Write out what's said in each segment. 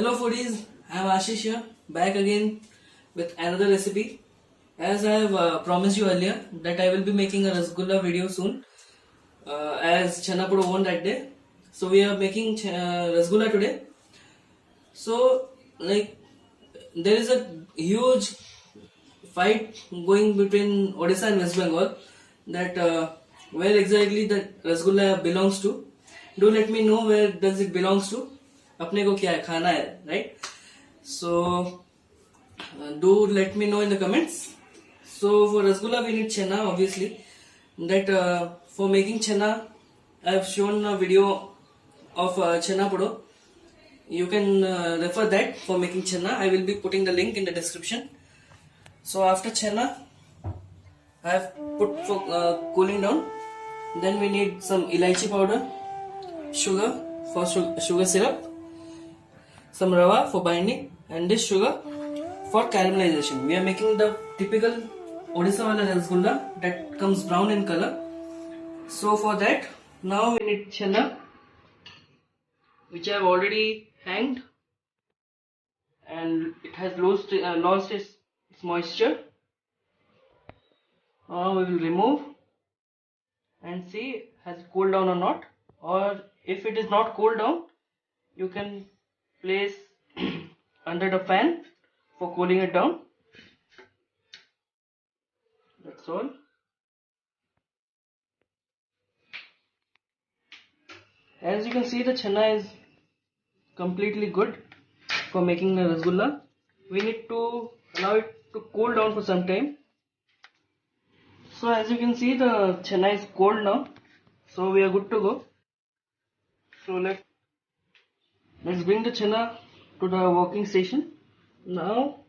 Hello foodies, I am Ashish here, back again with another recipe. As I have promised you earlier that I will be making a rasgulla video soon, as Chana Podu won that day. So we are making rasgulla today. So like there is a huge fight going between Odisha and West Bengal that where exactly that rasgulla belongs to. Do let me know where does it belongs to. अपने को क्या है खाना है, right? So do let me know in the comments. So for rasgulla we need chana, obviously. That for making chana I have shown a video of chana podo. You can refer that for making chana. I will be putting the link in the description. So after chana I have put for cooling down. Then we need some elaichi powder, sugar for sugar syrup, some rava for binding, and this sugar for caramelization. We are making the typical Odisha wala rasgulla that comes brown in color. So for that, now we need chana, which I have already hanged, and it has lost its moisture. Now we will remove and see has it cooled down or not. Or if it is not cooled down, you can place under the fan for cooling it down. That's all. As you can see, the chana is completely good for making the rasgulla. We need to allow it to cool down for some time. So as you can see, the chana is cold now, so we are good to go. So let's bring the chana to the working station. Now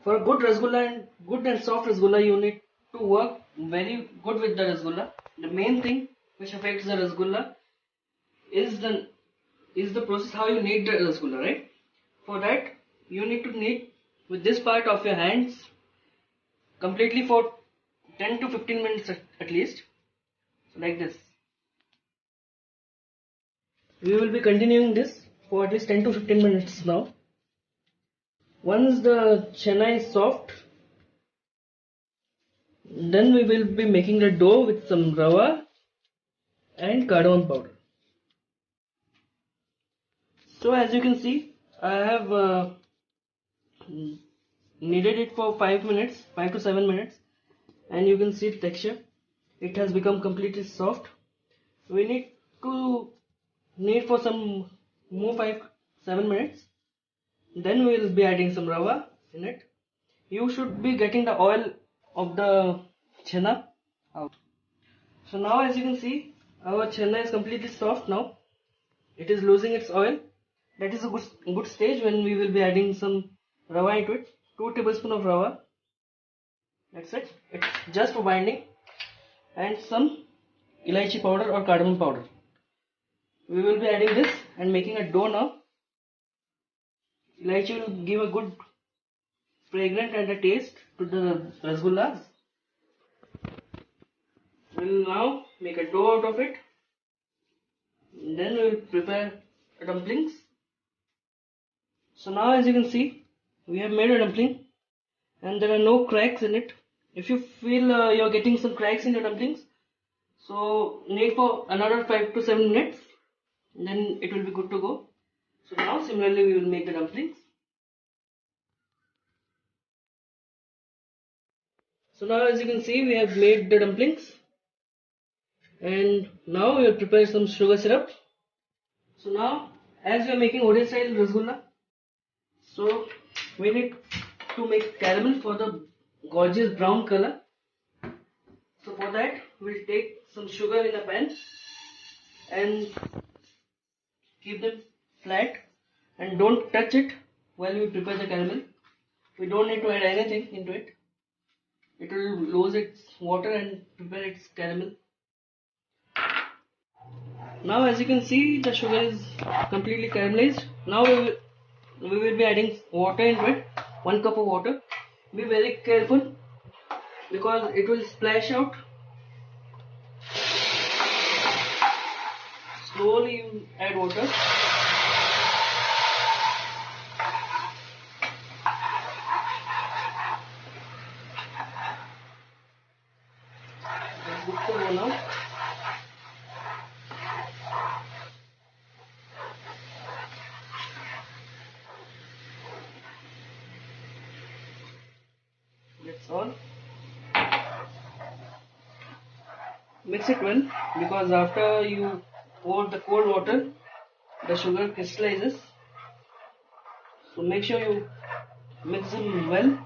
for a good rasgulla and good and soft rasgulla, you need to work very good with the rasgulla. The main thing which affects the rasgulla is the process how you knead the rasgulla, right? For that you need to knead with this part of your hands completely for 10 to 15 minutes at least. So like this. We will be continuing this for at least 10 to 15 minutes now. Once the chana is soft, then we will be making the dough with some rava and cardamom powder. So as you can see, I have kneaded it for 5 to 7 minutes, and you can see the texture. It has become completely soft. We need to knead for some more 5-7 minutes. Then we will be adding some rava in it. You should be getting the oil of the chana out. So now as you can see, our chana is completely soft now. It is losing its oil. That is a good stage when we will be adding some rava into it. 2 tablespoons of rava. That's it. It's just for binding. And some elaichi powder or cardamom powder. We will be adding this and making a dough now. Elaichi will give a good fragrance and a taste to the rasgullas. We will now make a dough out of it. Then we will prepare dumplings. So now as you can see, we have made a dumpling and there are no cracks in it. If you feel you're getting some cracks in your dumplings, so knead for another 5 to 7 minutes, then it will be good to go. So now similarly we will make the dumplings. So now as you can see, we have made the dumplings, and now we will prepare some sugar syrup. So now as we are making Odisha style rasgulla, so we need to make caramel for the gorgeous brown color. So for that we'll take some sugar in a pan and keep them flat, and don't touch it while we prepare the caramel. We don't need to add anything into it. It will lose its water and prepare its caramel. Now as you can see, the sugar is completely caramelized. Now we will be adding water into it, 1 cup of water. Be very careful because it will splash out. Slowly you add water. good to go now. That's all. Mix it well, because after you pour the cold water, the sugar crystallizes. So make sure you mix them well.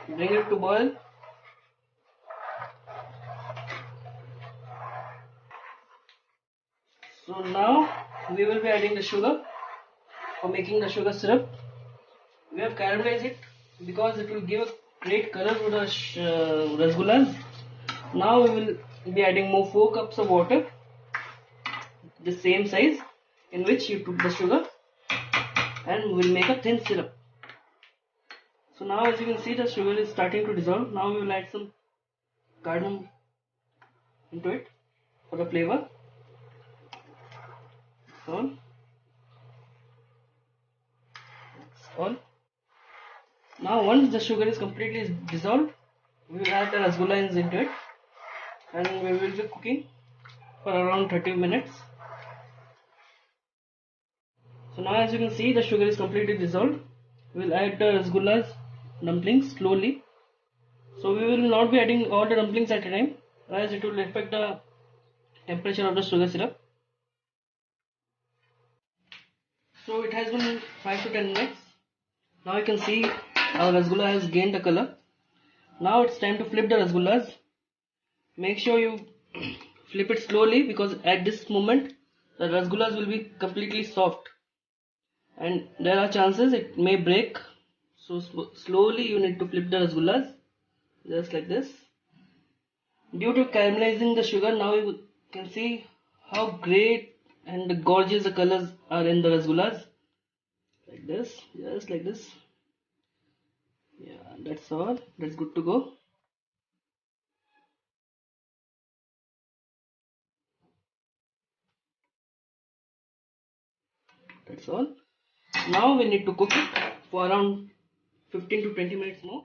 Bring it to boil. So now we will be adding the sugar for making the sugar syrup. We have caramelized it because it will give a great color to the rasgullas. Now we will be adding more 4 cups of water, the same size in which you took the sugar, and we will make a thin syrup. So now as you can see, the sugar is starting to dissolve. Now we will add some cardamom into it for the flavor. That's all. Now once the sugar is completely dissolved, we will add the rasgullas into it, and we will be cooking for around 30 minutes. So now as you can see, the sugar is completely dissolved. We will add the rasgullas dumplings slowly. So we will not be adding all the dumplings at a time, as it will affect the temperature of the sugar syrup. So it has been 5 to 10 minutes. Now you can see our rasgulla has gained the color. Now it's time to flip the rasgullas. Make sure you flip it slowly, because at this moment the rasgullas will be completely soft and there are chances it may break. So slowly you need to flip the rasgullas, just like this. Due to caramelizing the sugar, now you can see how great and gorgeous the colors are in the rasgullas. Like this, just like this. Yeah, that's all. That's good to go. That's all. Now we need to cook it for around 15 to 20 minutes more.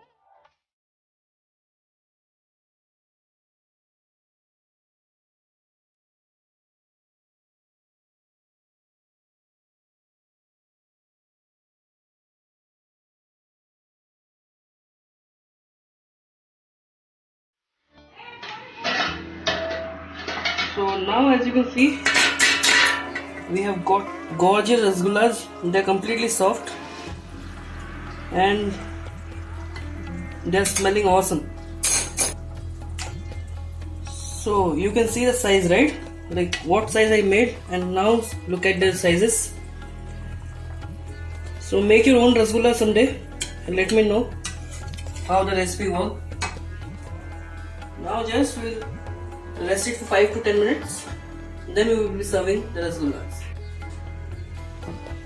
So now as you can see, we have got gorgeous rasgullas. They're completely soft and they're smelling awesome. So you can see the size, right? Like what size I made, and now look at the sizes. So make your own rasgulla someday and let me know how the recipe works. Now just we'll rest it for 5 to 10 minutes. Then we will be serving the rasgullas.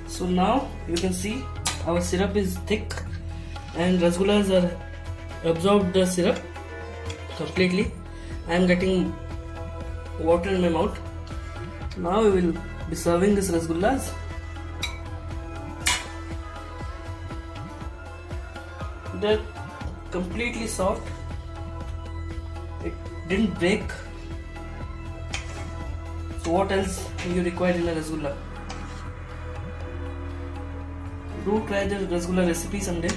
So now you can see our syrup is thick and rasgullas are absorbed the syrup completely. I am getting water in my mouth. Now we will be serving this rasgullas. They're completely soft. It didn't break. So what else you require in a rasgulla? Do try the rasgulla recipe someday.